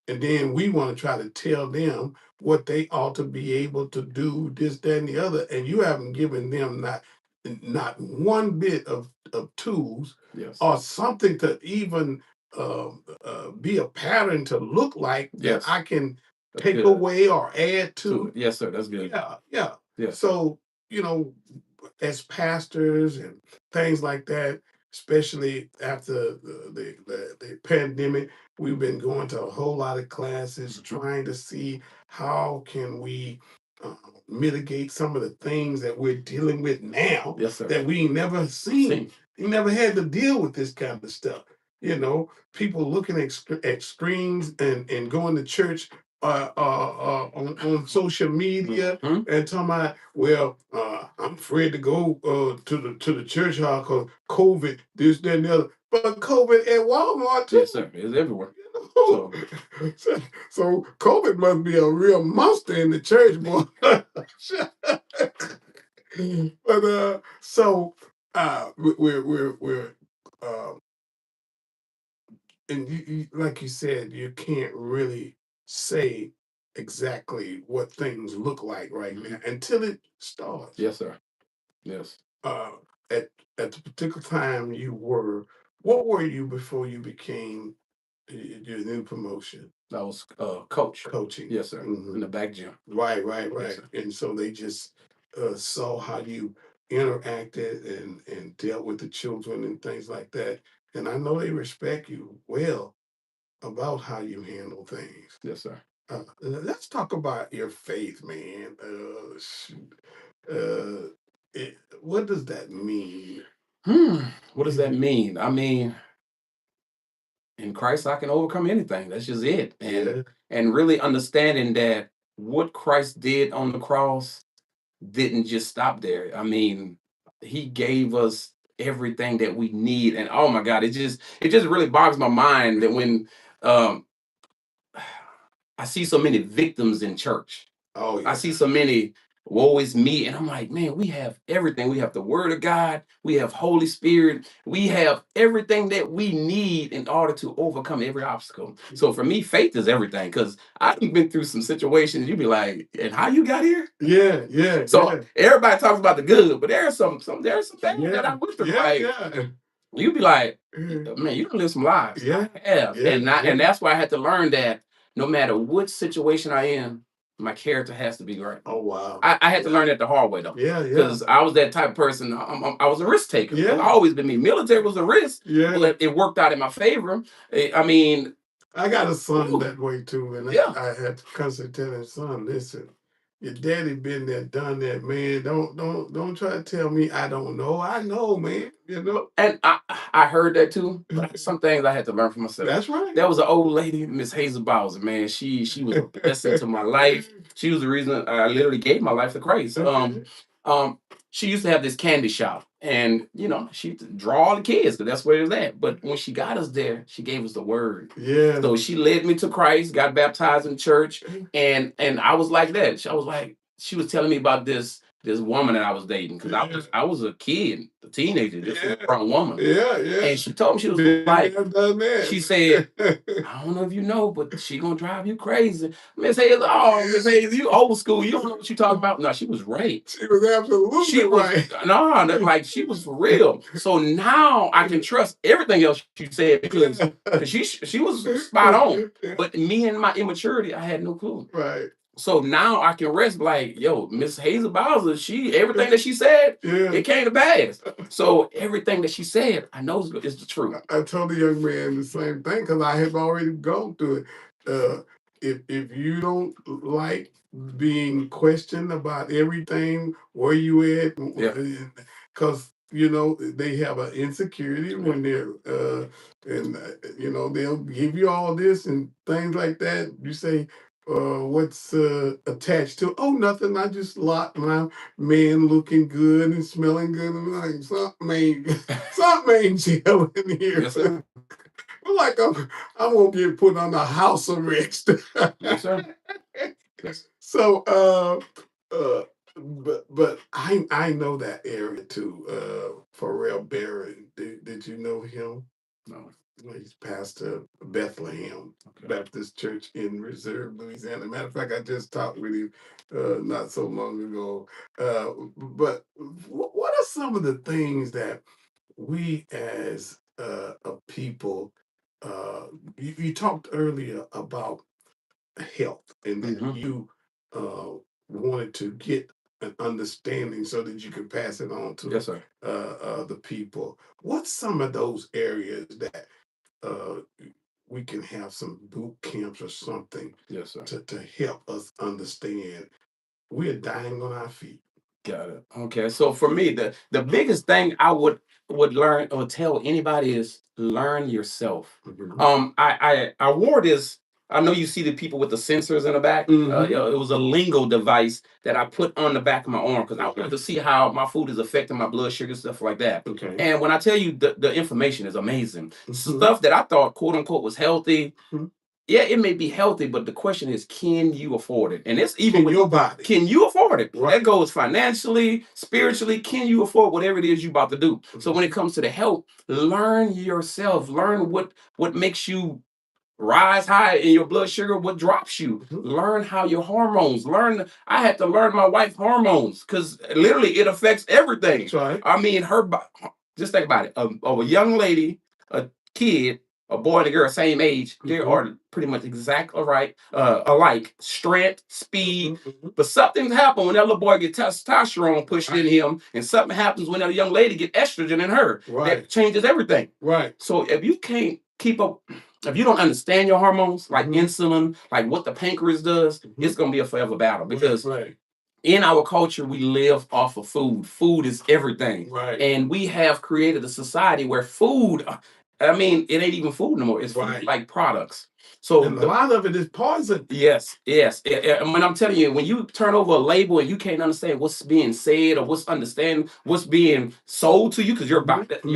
And then we want to try to tell them what they ought to be able to do, this, that, and the other. And you haven't given them not one bit of tools Yes. or something to even be a pattern to look like Yes. that I can That's take good. away or add To to. it. Yes, sir. That's good. Yeah, yeah. Yes. So, as pastors and things like that, especially after the pandemic, we've been going to a whole lot of classes trying to see how can we mitigate some of the things that we're dealing with now Yes, sir. that we never seen. You never had to deal with this kind of stuff. People looking at screens and going to church on social media Mhm. and talking about, well, I'm afraid to go to the church hall because COVID, this, that, and the other. But COVID at Walmart too. Yes, sir. It's everywhere. So, so COVID must be a real monster in the church, boy. But we're and like you said, you can't really say exactly what things look like right now until it starts. Yes, sir. Yes. Uh, at the particular time what were you before you became your new promotion? I was coach. Coaching. Yes, sir. Mhm. In the back gym. Right. Yes, sir. And so they just saw how you interacted and dealt with the children and things like that. And I know they respect you well about how you handle things. Yes, sir. Let's talk about your faith, man. Shoot. What does that mean? What does that mean? I mean, in Christ, I can overcome anything. That's just it. Yeah. And really understanding that what Christ did on the cross didn't just stop there. I mean, he gave us everything that we need. And oh my God, it just really bogs my mind that when um I see so many victims in church. Oh I yeah. see so many woe is me, and I'm like, man, we have everything. We have the Word of God, we have Holy Spirit, we have everything that we need in order to overcome every obstacle. So for me, faith is everything because I've been through some situations. You'd be like, and how you got here? Yeah. So everybody talks about the good, but there's some bad that I went through. Like Yeah. you'd be like, Yeah. man, you can live some lives. Yeah. I have, Yeah, and yeah. that's why I had to learn that no matter what situation I am, my character has to be right. Oh wow. I had to learn that the hard way though, Yeah, yeah, because I was that type of person. I was a risk taker. Yeah. I've always been me. Military was a risk, yeah. but it worked out in my favor. I mean, I got a son Ooh. that way too, and Yeah. I had to constantly tell his son, listen, your daddy been there, done that, man. Don't try to tell me I don't know. I know, man. You know. And I heard that too, but some things I had to learn for myself. That's right. There was an old lady, Miss Hazel Bowser, man. She was a blessing to my life. She was the reason I literally gave my life to Christ. Okay. She used to have this candy shop, and you know, she used to draw all the kids because that's where it was at. But when she got us there, she gave us the word. Yeah. So she led me to Christ, got baptized in church, and I was like that. I was like, she was telling me about this woman that I was dating because I was a kid, a teenager. This was a grown woman. Yeah, yeah. And she told me, she was Been like, there, done that. she said, I don't know if you know, but she gonna drive you crazy. Miss Hayes, oh, Miss Hayes, you old school. You don't know what you talking about. No, she was right. She was absolutely She was right. no, like she was for real. So now I can trust everything else she said because she was spot on. But me and my immaturity, I had no clue. Right. So now I can rest like, yo, Miss Hazel Bowser, everything that she said, it came to pass. So everything that she said, I know is the truth. I told the young man the same thing because I have already gone through it. If you don't like being questioned about everything, where you at, because you know they have an insecurity when they're and you know they'll give you all this and things like that. You say, what's attached to? Oh, nothing. I just locked my man looking good and smelling good, and I'm like something ain't gelling in here. Yes, sir. Like I'm gonna get put on a house arrest. Yes, sir. So, but I know that area too. Pharrell Barron. Did you know him? No. He's pastor of Bethlehem Baptist Church in Reserve, Louisiana. Matter of fact, I just talked with him not so long ago. But what are some of the things that we as a people, you talked earlier about health and that you wanted to get an understanding so that you could pass it on to Yes, sir. the people. What's some of those areas that uh, we can have some boot camps or something Yes, sir. to help us understand we're dying on our feet? Got it. Okay. So for me, the biggest thing I would learn or tell anybody is learn yourself. I wore this. I know you see the people with the sensors in the back. It was a lingo device that I put on the back of my arm because I wanted to see how my food is affecting my blood sugar, stuff like that. Okay. And when I tell you the information is amazing, stuff that I thought quote unquote was healthy. Yeah, it may be healthy, but the question is, can you afford it? And it's even with your body. Can you afford it? Right. That goes financially, spiritually. Can you afford whatever it is you're about to do? So when it comes to the health, learn yourself. Learn what makes you rise high in your blood sugar, what drops you. Learn how your hormones. I had to learn my wife's hormones because literally it affects everything. That's right. I mean, just think about it. A young lady, a kid, a boy and a girl, same age, they are pretty much exactly alike. Strength, speed. But something's happened when that little boy gets testosterone pushed in him, and something happens when that young lady get estrogen in her. That changes everything. Right. So if you can't keep up, if you don't understand your hormones, like insulin, like what the pancreas does, it's gonna be a forever battle because in our culture, we live off of food. Food is everything. Right. And we have created a society where food, I mean, it ain't even food no more. It's food like products. So and a lot of it is poison. Yes. And when I'm telling you, when you turn over a label and you can't understand what's being said or what's being sold to you, because you're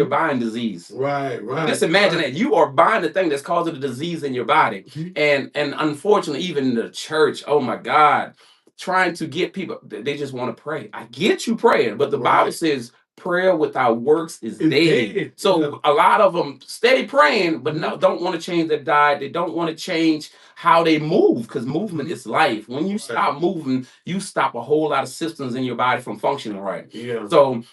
buying disease. Right. Just imagine that you are buying the thing that's causing the disease in your body. And unfortunately, even the church, oh my God, trying to get people, they just want to pray. I get you praying, but the Bible says prayer without works is dead. So a lot of them stay praying, but don't want to change their diet. They don't want to change how they move because movement is life. When you stop moving, you stop a whole lot of systems in your body from functioning right. Yeah. So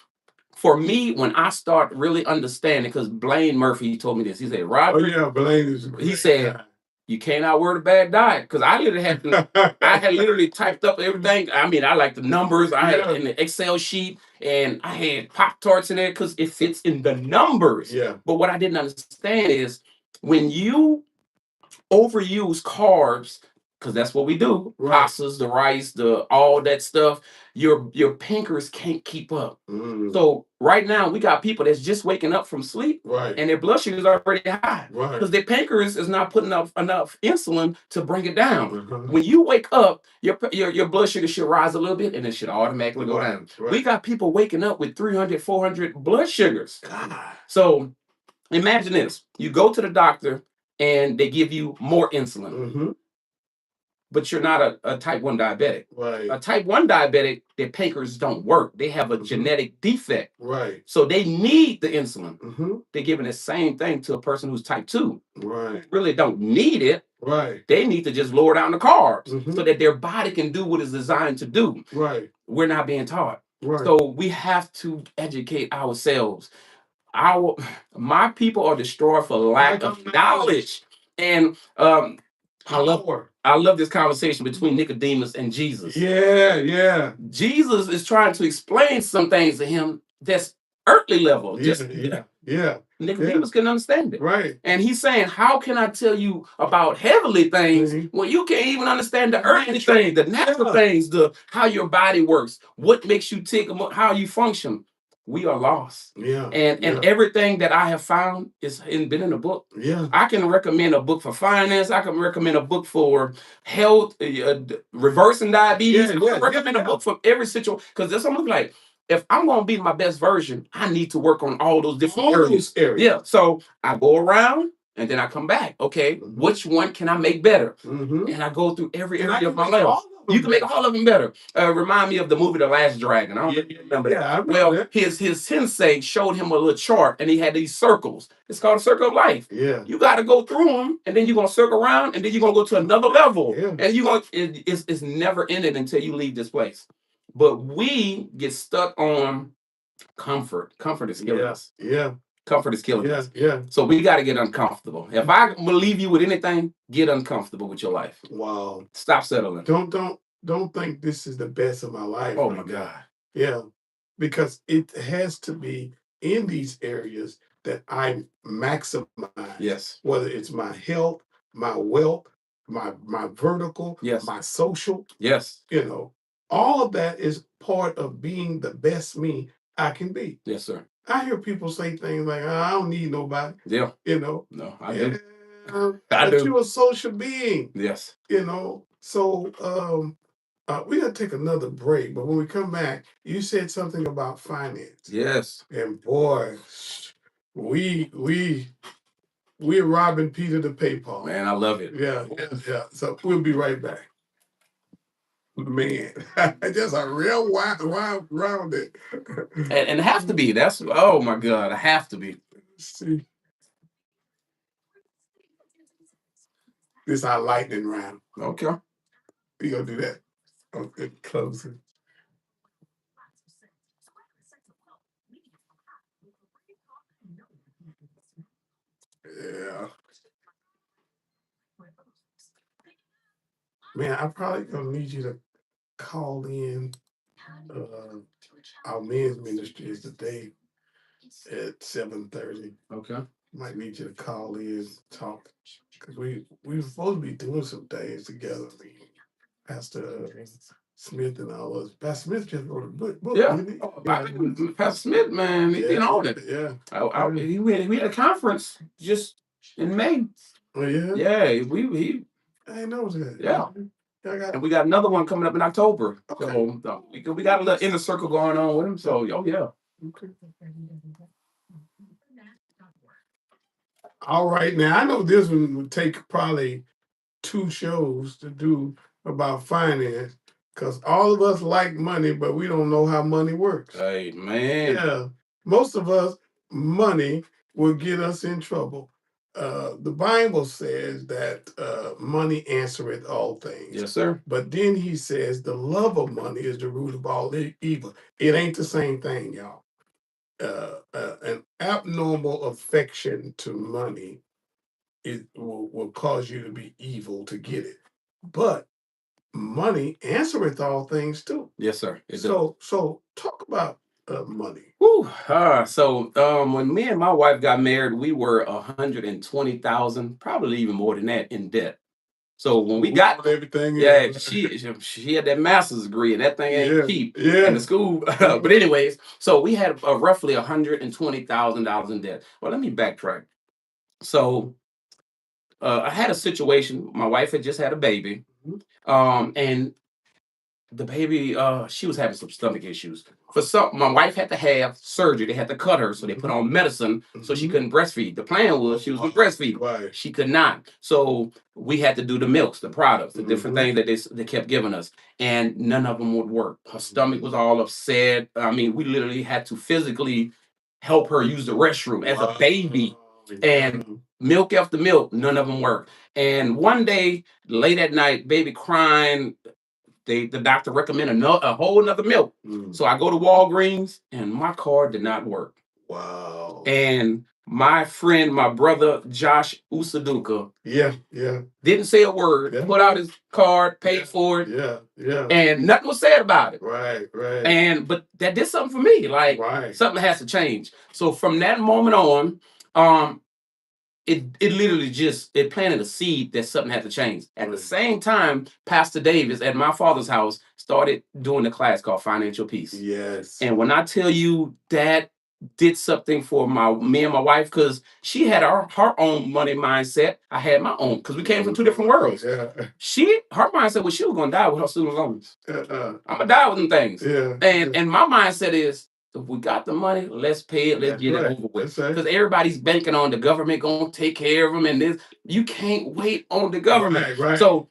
for me, when I start really understanding, because Blaine Murphy told me this, he said, Robert, Blaine is a great he said, guy. You can't outword a bad diet because I literally had to, I had literally typed up everything. I mean, I like the numbers. I had it in the Excel sheet, and I had Pop-Tarts in there because it fits in the numbers. Yeah. But what I didn't understand is when you overuse carbs, because that's what we do, Right. pastas, the rice, the all that stuff, your pancreas can't keep up. Mm. So right now we got people that's just waking up from sleep Right. and their blood sugar is already high Right. because their pancreas is not putting up enough insulin to bring it down. Mhm. When you wake up, your blood sugar should rise a little bit and it should automatically go Right. down. Right. We got people waking up with 300, 400 blood sugars. God. So imagine this. You go to the doctor and they give you more insulin, Mm-hmm. but you're not a type 1 diabetic. Right. A type 1 diabetic, their pancreas don't work. They have a Mhm. genetic defect. Right. So they need the insulin. Mm-hmm. They're giving the same thing to a person who's type 2. Right. Really don't need it. Right. They need to just lower down the carbs Mhm. so that their body can do what it's designed to do. Right. We're not being taught. Right. So we have to educate ourselves. My people are destroyed for lack of knowledge. And I love this conversation between Nicodemus and Jesus. Yeah. Yeah. Jesus is trying to explain some things to him that's earthly level. Yeah. Yeah. Yeah. Nicodemus couldn't understand it. Right. And he's saying, how can I tell you about heavenly things Mhm. when you can't even understand the earthly things, the natural things, the how your body works, what makes you tick, how you function? We are lost. Yeah. And everything that I have found been in a book. Yeah. I can recommend a book for finance. I can recommend a book for health, reversing diabetes. I can recommend a book for every situation because there's something like, if I'm going to be my best version, I need to work on all those different areas. Yeah. So I go around and then I come back. Okay, Mhm. which one can I make better? Mm-hmm. And I go through every And I area can of my make life. all of them You can make all of them better. Remind me of the movie The Last Dragon. I don't remember that. Yeah, I remember Well, that. his sensei showed him a little chart and he had these circles. It's called a circle of life. Yeah. You got to go through them and then you're going to circle around and then you're going to go to another level. Yeah. And it's never ending until you leave this place. But we get stuck on comfort. Comfort is killing us. Yeah. Comfort is killing us. Yeah. So we got to get uncomfortable. If I believe you with anything, get uncomfortable with your life. Wow. Stop settling. Don't think this is the best of my life. Oh my God. Yeah. Because it has to be in these areas that I maximize. Yes. Whether it's my health, my wealth, my vertical, Yes. my social, Yes. all of that is part of being the best me I can be. Yes, sir. I hear people say things like, I don't need nobody. Yeah. No, I do. But you're a social being. Yes. So we're gonna take another break, but when we come back, you said something about finance. Yes. And boy, we're robbing Peter to pay Paul. Man, I love it. Yeah. So we'll be right back. Man, just a real wild rounded. And have to be. That's, oh my God, I have to be. See, this is our lightning round. Okay. We gonna do that. Okay, closing. Yeah. Man, I'm probably gonna need you to call in our men's ministry is today at 7:30. Okay. Might need you to call in, talk, because we were supposed to be doing some things together. Pastor Smith and all us. Pastor Smith just wrote a book. Yeah. Didn't he? Pastor Smith, man, he been on it. Yeah. We had a conference just in May. Oh yeah. Yeah. I didn't know that. Yeah. And we got another one coming up in October. Okay. So we got a little inner circle going on with him. So yeah. Okay. All right. Now I know this one would take probably 2 shows to do about finance, because all of us like money, but we don't know how money works. Hey man. Yeah. Most of us, money will get us in trouble. The Bible says that money answereth all things. Yes, sir. But then he says the love of money is the root of all evil. It ain't the same thing, y'all. An abnormal affection to money it will cause you to be evil to get it. But money answereth all things too. Yes, sir. It does. So talk about money. Whew, so when me and my wife got married, we were 120,000, probably even more than that, in debt. So when we got everything, yeah, she had that master's degree, and that thing ain't cheap. yeah. And the school, but anyways, so we had roughly $120,000 in debt. Well, let me backtrack. So I had a situation. My wife had just had a baby, and the baby, she was having some stomach issues. For some, my wife had to have surgery. They had to cut her, so they put on medicine so she couldn't breastfeed. The plan was she was going to breastfeed. Right. She could not. So we had to do the milks, the products, the different things that they kept giving us, and none of them would work. Her stomach was all upset. I mean, we literally had to physically help her use the restroom as a baby, and milk after milk, none of them worked. And one day, late at night, baby crying. The doctor recommended a whole nother milk. So I go to Walgreens and my card did not work. Wow. And my friend, my brother, Josh Usaduka, didn't say a word, put out his card, paid for it. And nothing was said about it. Right. But that did something for me. Like something has to change. So from that moment on, it literally just it planted a seed that something had to change. At the same time, Pastor Davis at my father's house started doing a class called Financial Peace. Yes. And when I tell you that did something for me and my wife, because she had her own money mindset. I had my own, because we came from two different worlds. Yeah. Her mindset was she was gonna die with her student loans. I'm gonna die with them things. Yeah. And my mindset is, if we got the money, let's pay it. Let's get it over with. Because everybody's banking on the government gonna take care of them, and this you can't wait on the government. Right. So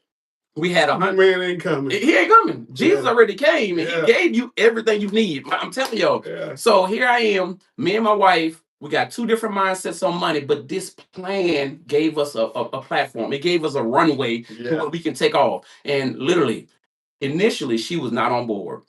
we had man ain't coming. He ain't coming. Jesus already came, and he gave you everything you need. I'm telling y'all. Yeah. So here I am, me and my wife. We got two different mindsets on money, but this plan gave us a platform. It gave us a runway to where we can take off. And literally, initially, she was not on board.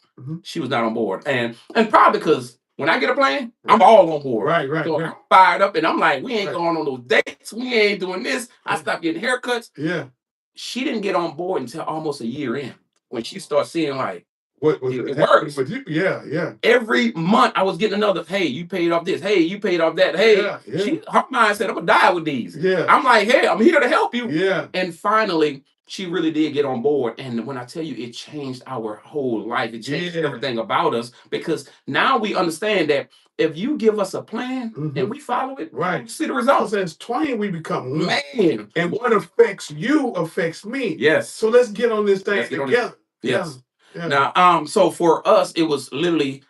She was not on board, and probably because when I get a plan, I'm all on board. Right. So I'm fired up, and I'm like, we ain't going on those dates. We ain't doing this. I stopped getting haircuts. Yeah. She didn't get on board until almost a year in, when she started seeing like what it works. With you? Yeah. Every month I was getting another. Hey, you paid off this. Hey, you paid off that. Hey, her mind said, I'm gonna die with these. Yeah. I'm like, hey, I'm here to help you. Yeah. And finally, she really did get on board. And when I tell you, it changed our whole life. It changed everything about us, because now we understand that if you give us a plan and we follow it, we see the results. As twain, we become one. Man. And what affects you affects me. Yes. So let's get on this thing together. Yes. Yeah. Now, so for us, it was literally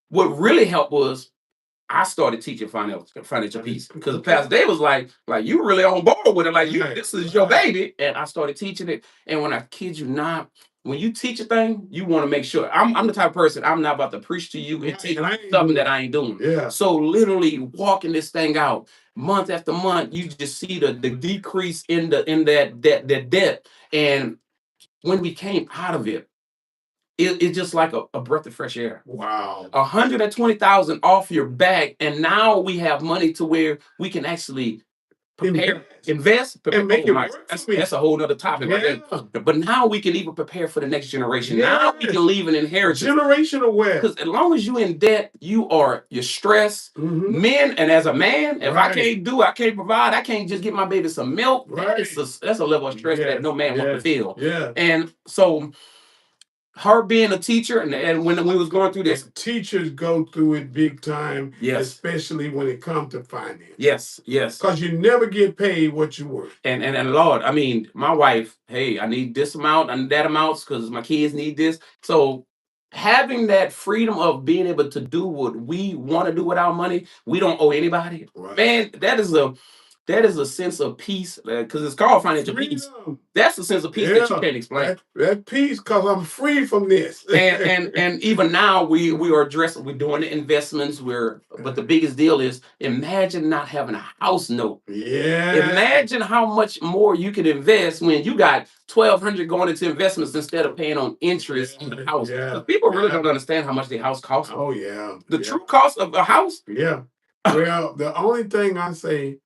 what really helped was I started teaching financial peace, because Pastor Dave was like you really on board with it, like this is your baby, and I started teaching it. And when I kid you not, when you teach a thing, you want to make sure. I'm the type of person, I'm not about to preach to you and teach something that I ain't doing. Yeah. So literally walking this thing out month after month, you just see the decrease in that debt. And when we came out of it, it's just like a breath of fresh air. Wow. 120,000 off your back, and now we have money to where we can actually invest, and make it work. That's a whole other topic right there. But now we can even prepare for the next generation. Now we can leave an inheritance. Generational wealth. Because as long as you're in debt, you're stressed. Men, and as a man, if I can't provide, I can't just get my baby some milk. That's a level of stress that no man wants to feel. Yeah. And so her being a teacher, and when we was going through this, and teachers go through it big time, especially when it comes to finance. Yes. Because you never get paid what you worth. And Lord, I mean, my wife, hey, I need this amount and that amounts because my kids need this. So having that freedom of being able to do what we want to do with our money, we don't owe anybody. Man, that is a sense of peace, because it's called financial peace. That's a sense of peace that you can't explain. That peace, because I'm free from this. and even now we are addressing, we're doing the investments. But the biggest deal is, imagine not having a house note. Yeah. Imagine how much more you can invest when you got $1,200 going into investments instead of paying on interest on the house. People really don't understand how much their house costs. Oh yeah. The true cost of a house. Yeah. Well, the only thing I say,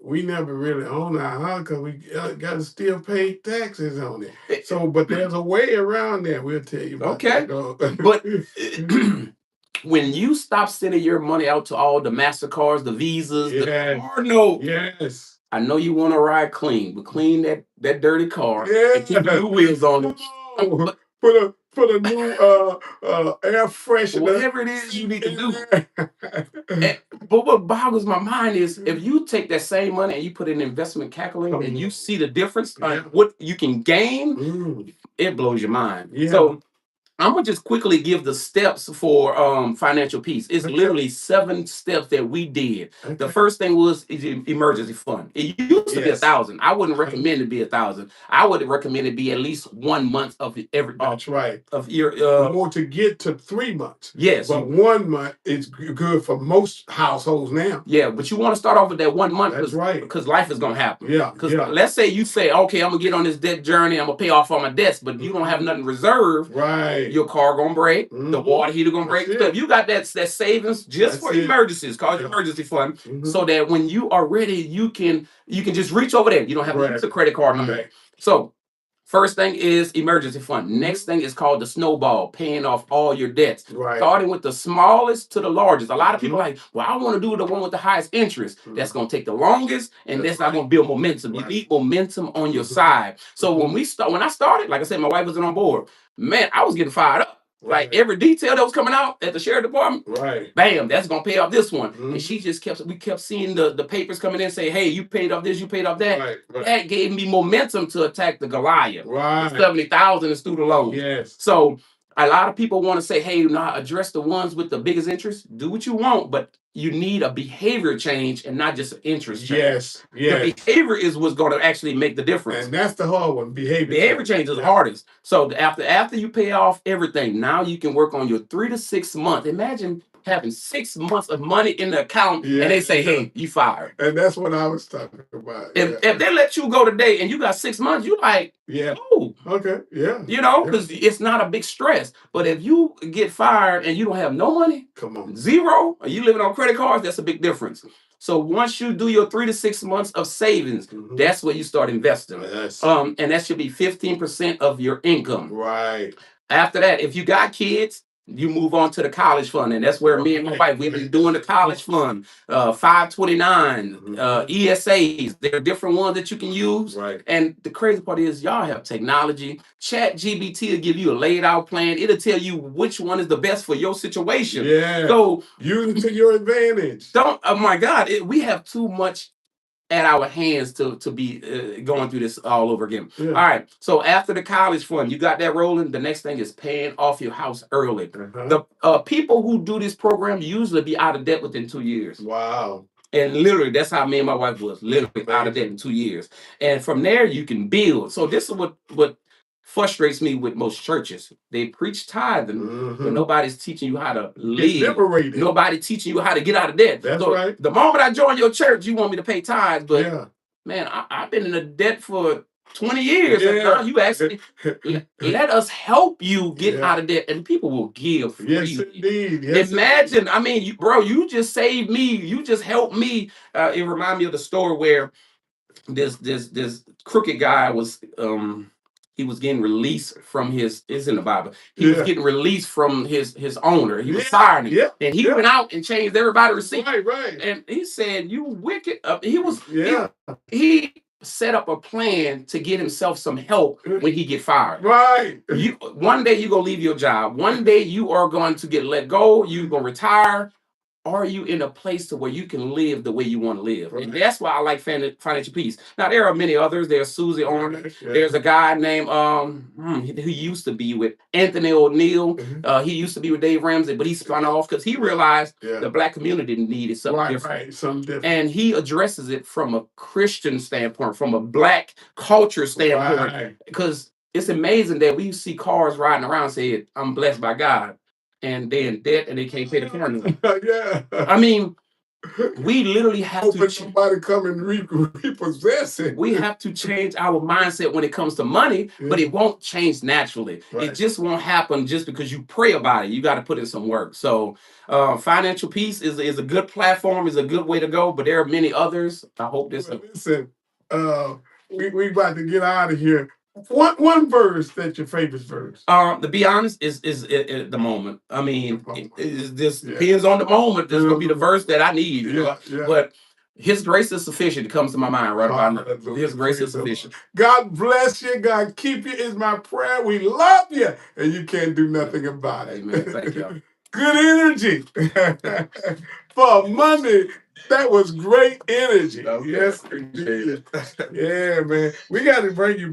we never really own our house because we got to still pay taxes on it. So, but there's a way around that. We'll tell you about Okay. that. But when you stop sending your money out to all the MasterCards, the Visas, the Yes. card note, Yes. I know you want to ride clean, but clean that dirty car Yeah. and put the new wheels on it. Oh, But put a new air freshener. whatever it is you need to do. But what boggles my mind is if you take that same money and you put it in an investment calculator and you see the difference on what you can gain, it blows your mind. Yeah. So I'm gonna just quickly give the steps for financial peace. It's literally 7 steps that we did. The first thing was emergency fund. It used to be 1,000. I wouldn't recommend it be 1,000. I would recommend it be at least 1 month of every. That's right. Of your. Want to get to 3 months. Yes. But 1 month is good for most households now. Yeah, but you want to start off with that 1 month. That's right. Because life is gonna happen. Yeah. Because let's say you say, okay, I'm gonna get on this debt journey. I'm gonna pay off all my debts, but you don't have nothing reserved. Right. Your car gonna break, the water heater gonna break. So if you got that savings just for emergencies, call it emergency fund, so that when you are ready, you can just reach over there. You don't have to use a credit card number. So first thing is emergency fund. Next thing is called the snowball, paying off all your debts. Right. Starting with the smallest to the largest. A lot of people are like, well, I want to do the one with the highest interest. That's going to take the longest, and that's not going to build momentum. You need momentum on your side. So when I started, like I said, my wife wasn't on board. Man, I was getting fired up. Like every detail that was coming out at the sheriff department, bam, that's gonna pay off this one. And she just we kept seeing the papers coming in saying, hey, you paid off this, you paid off that. That gave me momentum to attack the Goliath. The 70,000 in student loans. Yes. So a lot of people want to say, hey, address the ones with the biggest interest. Do what you want, but you need a behavior change and not just an interest change. Yes. The behavior is what's going to actually make the difference. And that's the hard one, Behavior change is the hardest. So after you pay off everything, now you can work on your 3 to 6 months. Imagine having 6 months of money in the account and they say, hey, you fired. And that's what I was talking about. If they let you go today and you got 6 months, you like, oh, okay, because it's not a big stress. But if you get fired and you don't have no money, come on, zero, or you living on credit cards, that's a big difference. So once you do your 3 to 6 months of savings, that's where you start investing. And that should be 15% of your income. Right. After that, if you got kids, you move on to the college fund, and that's where me and my wife, we've been doing the college fund, 529, ESAs. There are different ones that you can use. Right. And the crazy part is y'all have technology. ChatGPT will give you a laid out plan. It'll tell you which one is the best for your situation. Yeah. So use it to your advantage. Oh my God, we have too much at our hands to be going through this all over again. All right. So after the college fund, you got that rolling. The next thing is paying off your house early. The people who do this program usually be out of debt within 2 years. Wow. And literally, that's how me and my wife was. Literally out of debt in 2 years. And from there, you can build. So this is what frustrates me with most churches. They preach tithing, but nobody's teaching you how to live. Nobody teaching you how to get out of debt. That's right. The moment I join your church, you want me to pay tithes, but man, I've been in a debt for 20 years. And now you actually let us help you get out of debt, and people will give freely. Yes, indeed. Yes, imagine, I mean, you just saved me. You just helped me. It reminded me of the story where this crooked guy was he was getting released from it's in the Bible. He was getting released from his owner. He was firing him. And he went out and changed everybody's receipt. Right. And he said, you wicked. He set up a plan to get himself some help when he get fired. Right. One day you're going to leave your job. One day you are going to get let go. You're going to retire. Are you in a place to where you can live the way you want to live? Right. And that's why I like financial peace. Now, there are many others. There's Susie Orman. There's a guy named, who used to be with Anthony O'Neill. He used to be with Dave Ramsey, but he spun off because he realized the Black community needed something different. Right, something different. And he addresses it from a Christian standpoint, from a Black culture standpoint. Because it's amazing that we see cars riding around saying, I'm blessed by God. And they're in debt and they can't pay the car note. I mean, We literally have to Hoping somebody come and repossess it. we have to change our mindset when it comes to money, but Yeah. it won't change naturally. It Right. just won't happen just because you pray about it. You got to put in some work. So, financial peace is a good platform, is a good way to go, but there are many others. I hope this. Well, listen, we about to get out of here. One verse that's your favorite verse. To be honest, is at the moment. I mean, it just Yeah. depends on the moment. There's gonna be the verse that I need. Yeah, yeah. But His grace is sufficient. It comes to my mind right about now. Hallelujah. His grace Praise is the Lord. sufficient. God bless you. God keep you is my prayer. We love you, and you can't do nothing about it. Amen. Thank you. Good energy for Monday. That was great energy. Okay. Yes, indeed. Yeah, man. We got to bring you